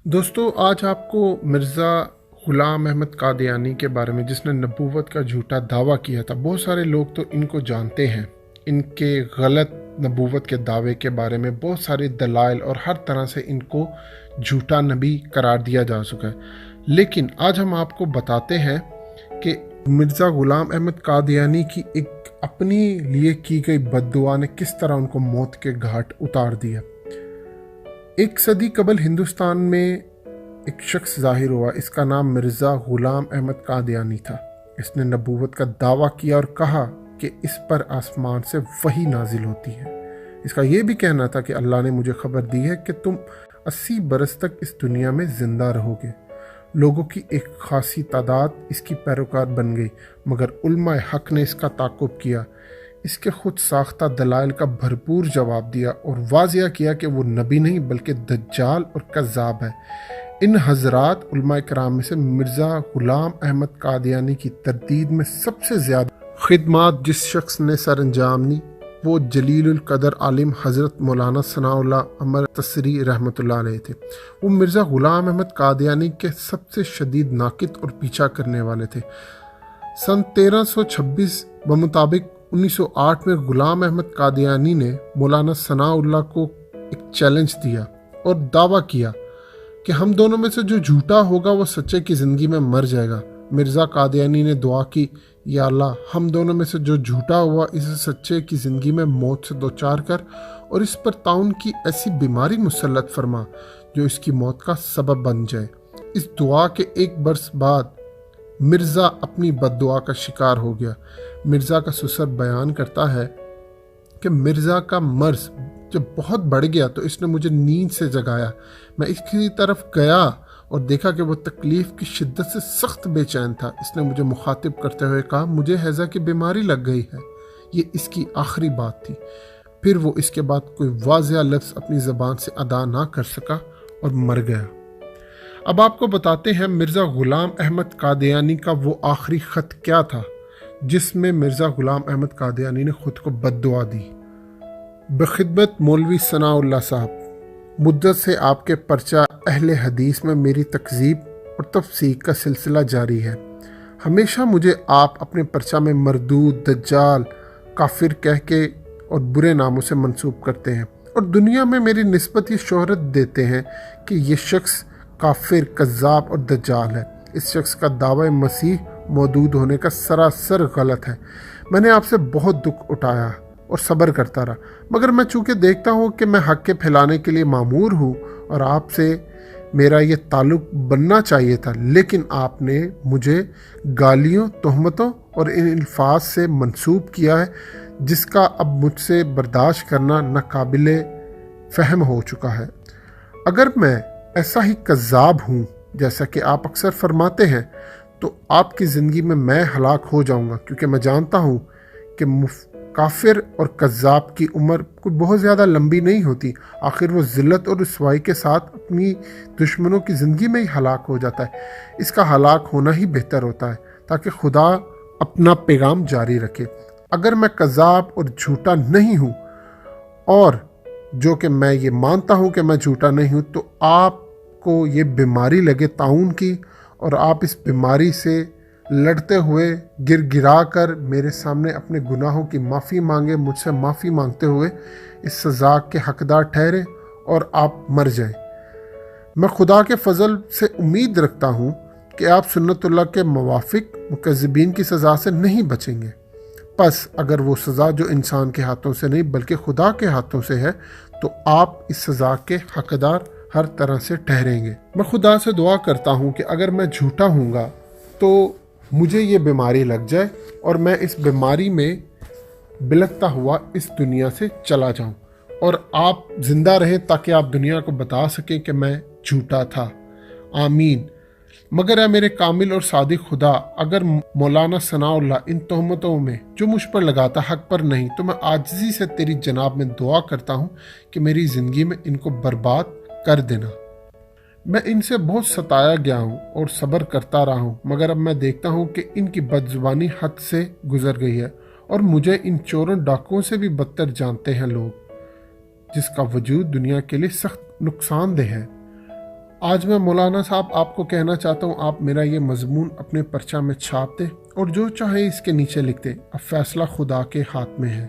دوستو آج آپ کو مرزا غلام احمد قادیانی کے بارے میں، جس نے نبوت کا جھوٹا دعویٰ کیا تھا، بہت سارے لوگ تو ان کو جانتے ہیں، ان کے غلط نبوت کے دعوے کے بارے میں بہت سارے دلائل اور ہر طرح سے ان کو جھوٹا نبی قرار دیا جا چکا ہے۔ لیکن آج ہم آپ کو بتاتے ہیں کہ مرزا غلام احمد قادیانی کی ایک اپنی لیے کی گئی بد دعا نے کس طرح ان کو موت کے گھاٹ اتار دیا۔ ایک صدی قبل ہندوستان میں ایک شخص ظاہر ہوا، اس کا نام مرزا غلام احمد قادیانی تھا۔ اس نے نبوت کا دعویٰ کیا اور کہا کہ اس پر آسمان سے وحی نازل ہوتی ہے۔ اس کا یہ بھی کہنا تھا کہ اللہ نے مجھے خبر دی ہے کہ تم 80 برس تک اس دنیا میں زندہ رہو گے۔ لوگوں کی ایک خاصی تعداد اس کی پیروکار بن گئی، مگر علماء حق نے اس کا تعاقب کیا، اس کے خود ساختہ دلائل کا بھرپور جواب دیا اور واضح کیا کہ وہ نبی نہیں بلکہ دجال اور کذاب ہے۔ ان حضرات علماء کرام میں سے مرزا غلام احمد قادیانی کی تردید میں سب سے زیادہ خدمات جس شخص نے سر انجام دی وہ جلیل القدر عالم حضرت مولانا ثناء اللہ عمر تصری رحمۃ اللہ علیہ تھے۔ وہ مرزا غلام احمد قادیانی کے سب سے شدید ناقد اور پیچھا کرنے والے تھے۔ سن 1326 بمطابق 1908 میں غلام احمد قادیانی نے مولانا ثناء اللہ کو ایک چیلنج دیا اور دعویٰ کیا کہ ہم دونوں میں سے جو جھوٹا ہوگا وہ سچے کی زندگی میں مر جائے گا۔ مرزا قادیانی نے دعا کی، یا اللہ ہم دونوں میں سے جو جھوٹا ہوا اسے سچے کی زندگی میں موت سے دوچار کر اور اس پر طاعون کی ایسی بیماری مسلط فرما جو اس کی موت کا سبب بن جائے۔ اس دعا کے ایک برس بعد مرزا اپنی بد دعا کا شکار ہو گیا۔ مرزا کا سسر بیان کرتا ہے کہ مرزا کا مرض جب بہت بڑھ گیا تو اس نے مجھے نیند سے جگایا۔ میں اس کی طرف گیا اور دیکھا کہ وہ تکلیف کی شدت سے سخت بے چین تھا۔ اس نے مجھے مخاطب کرتے ہوئے کہا، مجھے ہیضہ کی بیماری لگ گئی ہے۔ یہ اس کی آخری بات تھی۔ پھر وہ اس کے بعد کوئی واضح لفظ اپنی زبان سے ادا نہ کر سکا اور مر گیا۔ اب آپ کو بتاتے ہیں مرزا غلام احمد قادیانی کا وہ آخری خط کیا تھا جس میں مرزا غلام احمد قادیانی نے خود کو بد دعا دی۔ بخدمت مولوی ثناء اللہ صاحب، مدت سے آپ کے پرچہ اہل حدیث میں میری تکذیب اور تفسیق کا سلسلہ جاری ہے۔ ہمیشہ مجھے آپ اپنے پرچہ میں مردود، دجال، کافر کہہ کے اور برے ناموں سے منسوب کرتے ہیں اور دنیا میں میری نسبت یہ شہرت دیتے ہیں کہ یہ شخص کافر، کذاب اور دجال ہے۔ اس شخص کا دعوی مسیح موجود ہونے کا سراسر غلط ہے۔ میں نے آپ سے بہت دکھ اٹھایا اور صبر کرتا رہا، مگر میں چونکہ دیکھتا ہوں کہ میں حق کے پھیلانے کے لیے مامور ہوں اور آپ سے میرا یہ تعلق بننا چاہیے تھا، لیکن آپ نے مجھے گالیوں، تہمتوں اور ان الفاظ سے منسوب کیا ہے جس کا اب مجھ سے برداشت کرنا ناقابل فہم ہو چکا ہے۔ اگر میں ایسا ہی کذاب ہوں جیسا کہ آپ اکثر فرماتے ہیں تو آپ کی زندگی میں ہلاک ہو جاؤں گا، کیونکہ میں جانتا ہوں کہ کافر اور کذاب کی عمر کوئی بہت زیادہ لمبی نہیں ہوتی، آخر وہ ذلت اور رسوائی کے ساتھ اپنی دشمنوں کی زندگی میں ہی ہلاک ہو جاتا ہے۔ اس کا ہلاک ہونا ہی بہتر ہوتا ہے تاکہ خدا اپنا پیغام جاری رکھے۔ اگر میں کذاب اور جھوٹا نہیں ہوں، اور جو کہ میں یہ مانتا ہوں کہ میں جھوٹا نہیں ہوں، تو آپ کو یہ بیماری لگے طاعون کی اور آپ اس بیماری سے لڑتے ہوئے گر گرا کر میرے سامنے اپنے گناہوں کی معافی مانگے، مجھ سے معافی مانگتے ہوئے اس سزا کے حقدار ٹھہرے اور آپ مر جائیں۔ میں خدا کے فضل سے امید رکھتا ہوں کہ آپ سنت اللہ کے موافق مکذبین کی سزا سے نہیں بچیں گے۔ پس اگر وہ سزا جو انسان کے ہاتھوں سے نہیں بلکہ خدا کے ہاتھوں سے ہے تو آپ اس سزا کے حقدار ہر طرح سے ٹھہریں گے۔ میں خدا سے دعا کرتا ہوں کہ اگر میں جھوٹا ہوں گا تو مجھے یہ بیماری لگ جائے اور میں اس بیماری میں بلکتا ہوا اس دنیا سے چلا جاؤں اور آپ زندہ رہیں تاکہ آپ دنیا کو بتا سکیں کہ میں جھوٹا تھا۔ آمین۔ مگر اے میرے کامل اور صادق خدا، اگر مولانا ثناء اللہ ان تہمتوں میں جو مجھ پر لگاتا حق پر نہیں تو میں عاجزی سے تیری جناب میں دعا کرتا ہوں کہ میری زندگی میں ان کو برباد کر دینا۔ میں ان سے بہت ستایا گیا ہوں اور صبر کرتا رہا ہوں، مگر اب میں دیکھتا ہوں کہ ان کی بد زبانی حد سے گزر گئی ہے اور مجھے ان چوروں ڈاکوؤں سے بھی بدتر جانتے ہیں لوگ، جس کا وجود دنیا کے لیے سخت نقصان دہ ہے۔ آج میں مولانا صاحب آپ کو کہنا چاہتا ہوں، آپ میرا یہ مضمون اپنے پرچہ میں چھاپ دیں اور جو چاہے اس کے نیچے لکھ دیں، اب فیصلہ خدا کے ہاتھ میں ہے۔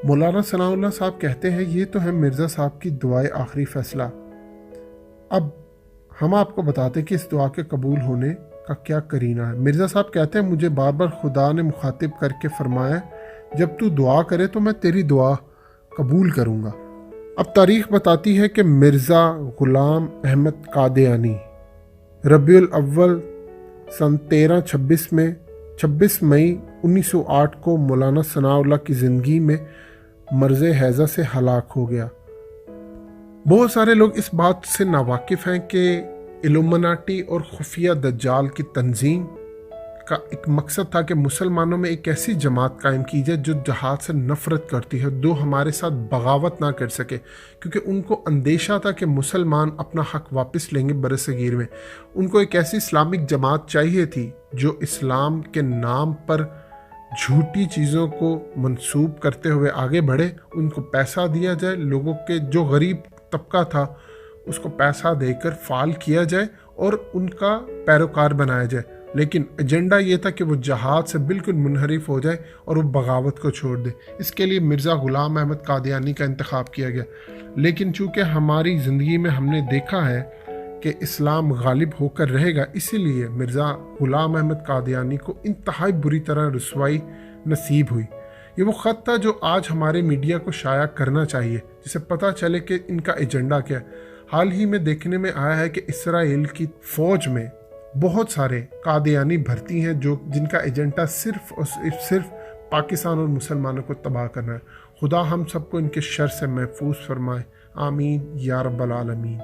مولانا ثناء اللہ صاحب کہتے ہیں یہ تو ہے مرزا صاحب کی دعائے آخری فیصلہ۔ اب ہم آپ کو بتاتے ہیں کہ اس دعا کے قبول ہونے کا کیا کرینہ ہے۔ مرزا صاحب کہتے ہیں مجھے بار بار خدا نے مخاطب کر کے فرمایا جب تو دعا کرے تو میں تیری دعا قبول کروں گا۔ اب تاریخ بتاتی ہے کہ مرزا غلام احمد قادیانی ربیع الاول سن 1326 میں 26 مئی 1908 کو مولانا ثناء اللہ کی زندگی میں مرض ہیضہ سے ہلاک ہو گیا۔ بہت سارے لوگ اس بات سے ناواقف ہیں کہ الومناٹی اور خفیہ دجال کی تنظیم کا ایک مقصد تھا کہ مسلمانوں میں ایک ایسی جماعت قائم کی جائے جو جہاد سے نفرت کرتی ہے، جو ہمارے ساتھ بغاوت نہ کر سکے، کیونکہ ان کو اندیشہ تھا کہ مسلمان اپنا حق واپس لیں گے برصغیر میں۔ ان کو ایک ایسی اسلامک جماعت چاہیے تھی جو اسلام کے نام پر جھوٹی چیزوں کو منسوب کرتے ہوئے آگے بڑھے، ان کو پیسہ دیا جائے، لوگوں کے جو غریب طبقہ تھا اس کو پیسہ دے کر فعال کیا جائے اور ان کا پیروکار بنایا جائے، لیکن ایجنڈا یہ تھا کہ وہ جہاد سے بالکل منحرف ہو جائے اور وہ بغاوت کو چھوڑ دے۔ اس کے لیے مرزا غلام احمد قادیانی کا انتخاب کیا گیا، لیکن چونکہ ہماری زندگی میں ہم نے دیکھا ہے کہ اسلام غالب ہو کر رہے گا، اسی لیے مرزا غلام احمد قادیانی کو انتہائی بری طرح رسوائی نصیب ہوئی۔ یہ وہ خط تھا جو آج ہمارے میڈیا کو شائع کرنا چاہیے، جسے پتہ چلے کہ ان کا ایجنڈا کیا ہے۔ حال ہی میں دیکھنے میں آیا ہے کہ اسرائیل کی فوج میں بہت سارے قادیانی بھرتی ہیں جن کا ایجنڈا صرف اور صرف پاکستان اور مسلمانوں کو تباہ کرنا ہے۔ خدا ہم سب کو ان کے شر سے محفوظ فرمائے، آمین یا رب العالمین۔